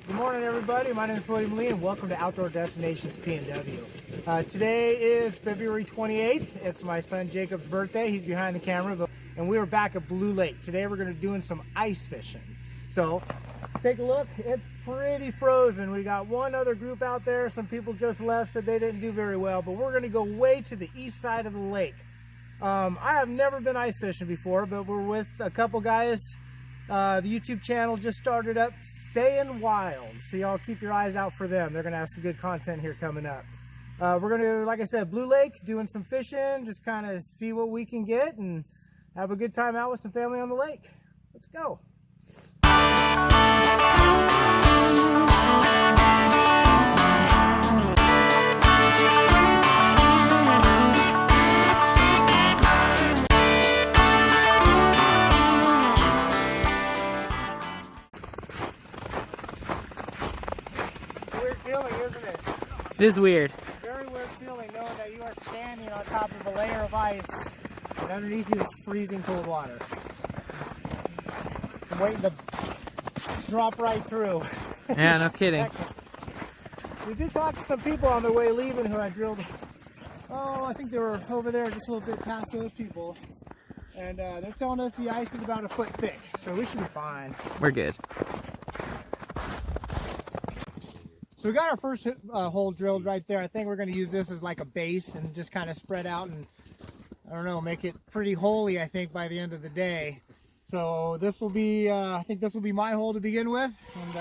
Good morning, everybody. My name is William Lee, and welcome to Outdoor Destinations PNW. Today is February 28th. It's my son Jacob's birthday. He's behind the camera, and we are back at Blue Lake. Today we're going to be doing some ice fishing. So take a look. It's pretty frozen. We got one other group out there. Some people just left, said they didn't do very well, but we're going to go way to the east side of the lake. I have never been ice fishing before, but we're with a couple guys. The YouTube channel just started up, Staying Wild, so y'all keep your eyes out for them. They're gonna have some good content here coming up. We're gonna, like I said, Blue Lake, doing some fishing, just kind of see what we can get and have a good time out with some family on the lake. Let's go. Feeling, isn't it? It is weird. Very weird feeling knowing that you are standing on top of a layer of ice and underneath you is freezing cold water. I'm waiting to drop right through. Yeah, no kidding. We did talk to some people on their way leaving who had drilled. Oh, I think they were over there just a little bit past those people. And they're telling us the ice is about a foot thick, so we should be fine. We're good. So we got our first hole drilled right there. I think we're going to use this as like a base and just kind of spread out and, I don't know, make it pretty holy, I think, by the end of the day. So this will be, I think this will be my hole to begin with. And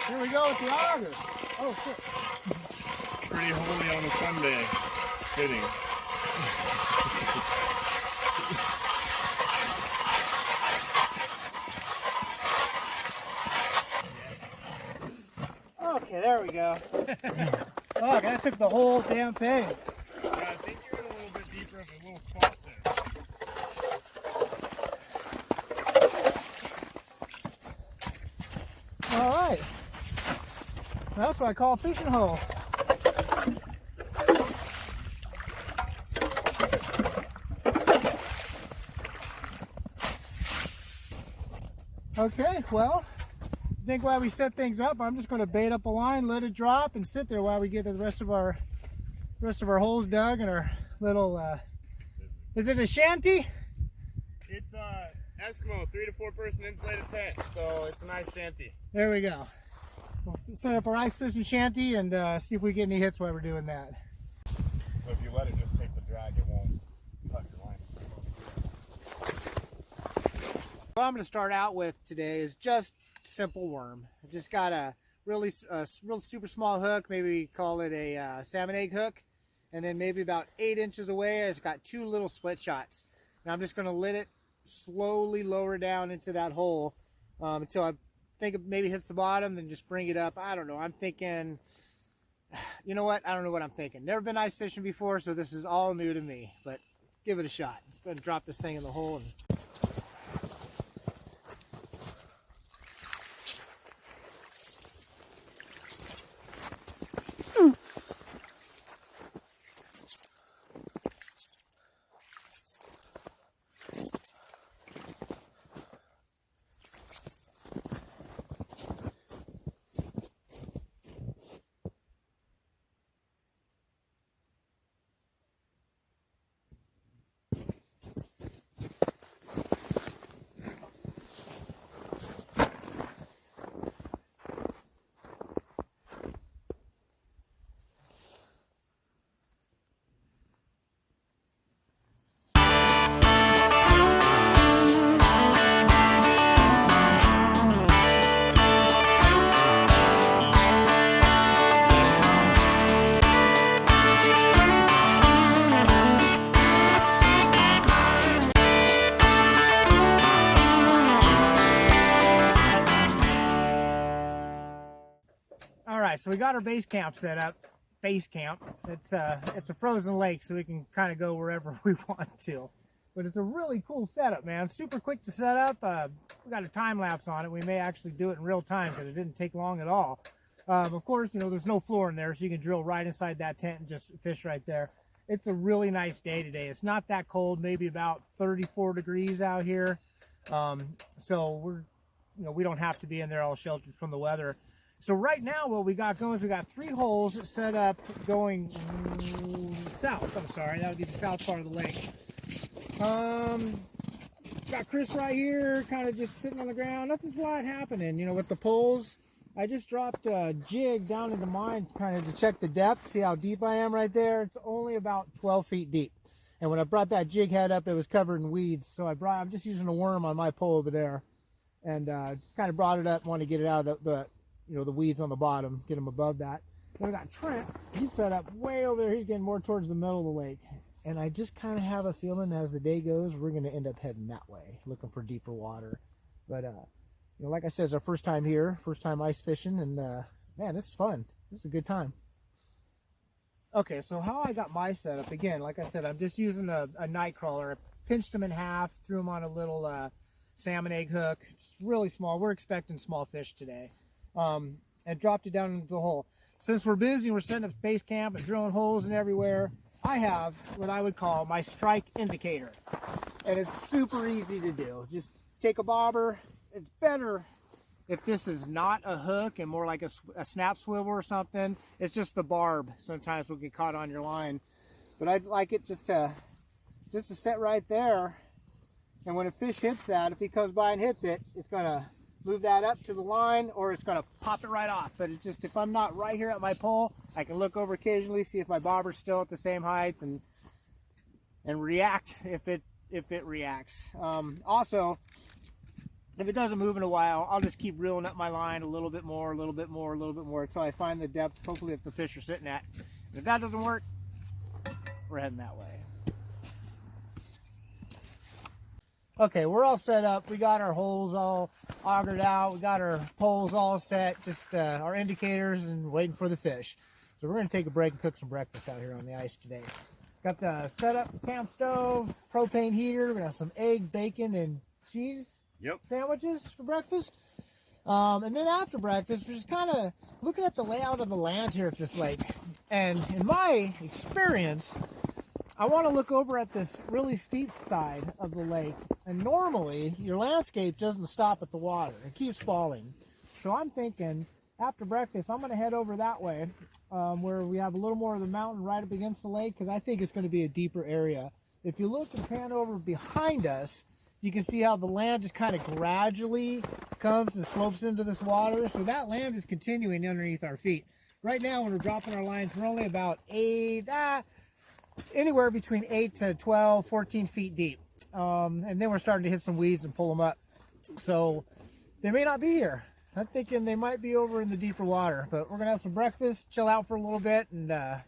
here we go with the auger. Oh, shit. Pretty holy on a Sunday. Fitting. Okay, there we go. Oh, that took the whole damn thing. Yeah, I think you're in a little bit deeper of a little spot there. All right. That's what I call a fishing hole. Okay, well, I think while we set things up, I'm just going to bait up a line, let it drop, and sit there while we get the rest of our holes dug and our little. Is it a shanty? It's Eskimo, 3 to 4 person inside a tent, so it's a nice shanty. There we go. We'll set up our ice fishing shanty and see if we get any hits while we're doing that. So if you let it just take the drag, it won't cut your line. What I'm going to start out with today is just simple worm. I just got a real super small hook, maybe call it a salmon egg hook, and then maybe about 8 inches away it's got 2 little split shots. And I'm just going to let it slowly lower down into that hole until I think it maybe hits the bottom, then just bring it up. I don't know. I'm thinking, you know what? I don't know what I'm thinking. Never been ice fishing before, so this is all new to me, but let's give it a shot. Let's go ahead and drop this thing in the hole. And so we got our base camp set up. Base camp. It's a frozen lake, so we can kind of go wherever we want to. But it's a really cool setup, man. Super quick to set up. We got a time lapse on it. We may actually do it in real time because it didn't take long at all. Of course, you know, there's no floor in there, so you can drill right inside that tent and just fish right there. It's a really nice day today. It's not that cold, maybe about 34 degrees out here. So we're we don't have to be in there all sheltered from the weather. So right now what we got going is we got 3 holes set up going south. I'm sorry, that would be the south part of the lake. Got Chris right here, kind of just sitting on the ground. Nothing's a lot happening, with the poles. I just dropped a jig down into mine kind of to check the depth, see how deep I am right there. It's only about 12 feet deep. And when I brought that jig head up, it was covered in weeds. So I'm just using a worm on my pole over there. And just kind of brought it up, wanted to get it out of the weeds on the bottom, get them above that. Then I got Trent, he's set up way over there. He's getting more towards the middle of the lake. And I just kind of have a feeling as the day goes, we're going to end up heading that way, looking for deeper water. But, like I said, it's our first time here, first time ice fishing, and man, this is fun. This is a good time. Okay, so how I got my setup, again, like I said, I'm just using a night crawler. I pinched them in half, threw them on a little salmon egg hook. It's really small. We're expecting small fish today. And dropped it down into the hole. Since we're busy, we're setting up base camp and drilling holes and everywhere, I have what I would call my strike indicator. And it's super easy to do. Just take a bobber. It's better if this is not a hook and more like a snap swivel or something. It's just the barb sometimes will get caught on your line. But I'd like it just to set right there. And when a fish hits that, if he comes by and hits it, it's going to move that up to the line, or it's going to pop it right off. But it's just, if I'm not right here at my pole, I can look over occasionally, see if my bobber's still at the same height, and react if it reacts. Also, if it doesn't move in a while, I'll just keep reeling up my line a little bit more until I find the depth, hopefully, if the fish are sitting at. And if that doesn't work, we're heading that way. Okay, we're all set up. We got our holes all augered out. We got our poles all set, just our indicators, and waiting for the fish. So we're going to take a break and cook some breakfast out here on the ice today. Got the setup camp stove, propane heater. We're going to have some egg, bacon, and cheese sandwiches for breakfast. And then after breakfast, we're just kind of looking at the layout of the land here at this lake. And in my experience, I want to look over at this really steep side of the lake, and normally your landscape doesn't stop at the water. It keeps falling. So I'm thinking after breakfast I'm going to head over that way where we have a little more of the mountain right up against the lake, because I think it's going to be a deeper area. If you look and pan over behind us, you can see how the land just kind of gradually comes and slopes into this water. So that land is continuing underneath our feet. Right now when we're dropping our lines, we're only about anywhere between 8 to 12, 14 feet deep. And then we're starting to hit some weeds and pull them up. So they may not be here. I'm thinking they might be over in the deeper water. But we're going to have some breakfast, chill out for a little bit, and I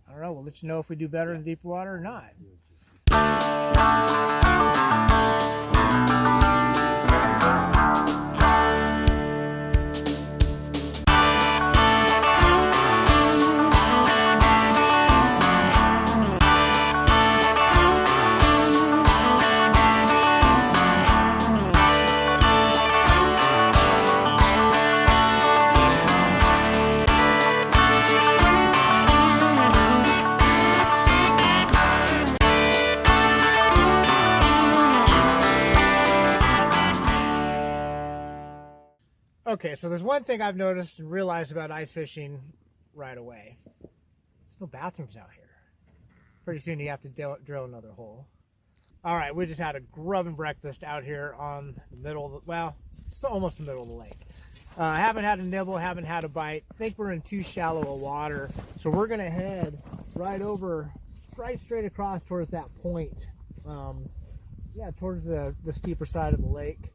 don't know, we'll let you know if we do better in deeper water or not. Okay, so there's one thing I've noticed and realized about ice fishing right away. There's no bathrooms out here. Pretty soon you have to drill another hole. All right, we just had a grubbing breakfast out here on the middle of the, well, it's almost the middle of the lake. Haven't had a nibble, haven't had a bite. I think we're in too shallow a water. So we're gonna head right over, right straight across towards that point. Yeah, towards the steeper side of the lake.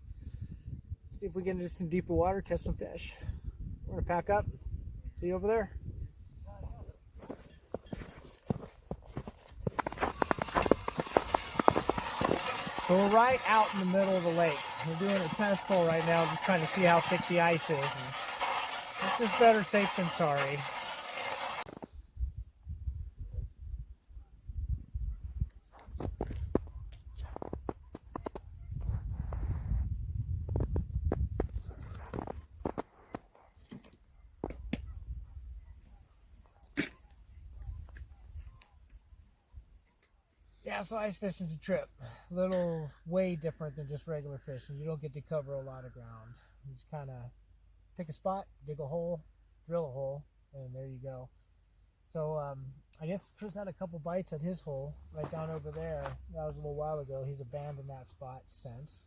See if we get into some deeper water, catch some fish. We're gonna pack up. See you over there. So we're right out in the middle of the lake. We're doing a test hole right now, just trying to see how thick the ice is. And it's just better safe than sorry. Yeah, so ice fishing's a trip. A little way different than just regular fishing. You don't get to cover a lot of ground. You just kind of pick a spot, dig a hole, drill a hole, and there you go. So I guess Chris had a couple bites at his hole right down over there. That was a little while ago. He's abandoned that spot since.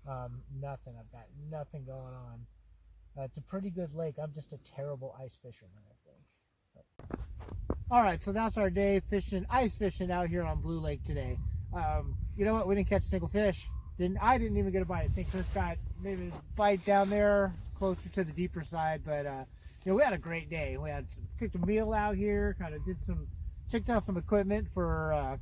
Nothing. I've got nothing going on. It's a pretty good lake. I'm just a terrible ice fisherman, I think. But. All right, so that's our day fishing, ice fishing out here on Blue Lake today. You know what? We didn't catch a single fish. I didn't even get a bite. I think Chris got maybe a bite down there closer to the deeper side, but you know, we had a great day. We had cooked a meal out here, kind of checked out some equipment for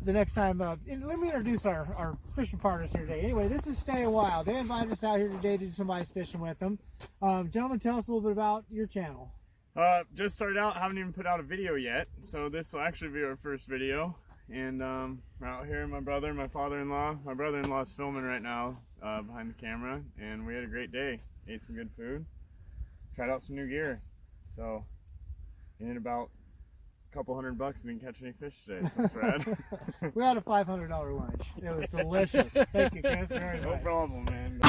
the next time. And let me introduce our fishing partners here today. Anyway, this is Staying Wild. They invited us out here today to do some ice fishing with them. Gentlemen, tell us a little bit about your channel. Just started out, haven't even put out a video yet, so this will actually be our first video. And we're out here, my brother, my father-in-law. My brother-in-law's filming right now behind the camera, and we had a great day. Ate some good food, tried out some new gear. So, in about a couple $100 and didn't catch any fish today, so that's rad. We had a $500 lunch. It was delicious. Thank you, Chris, very much. No problem, man.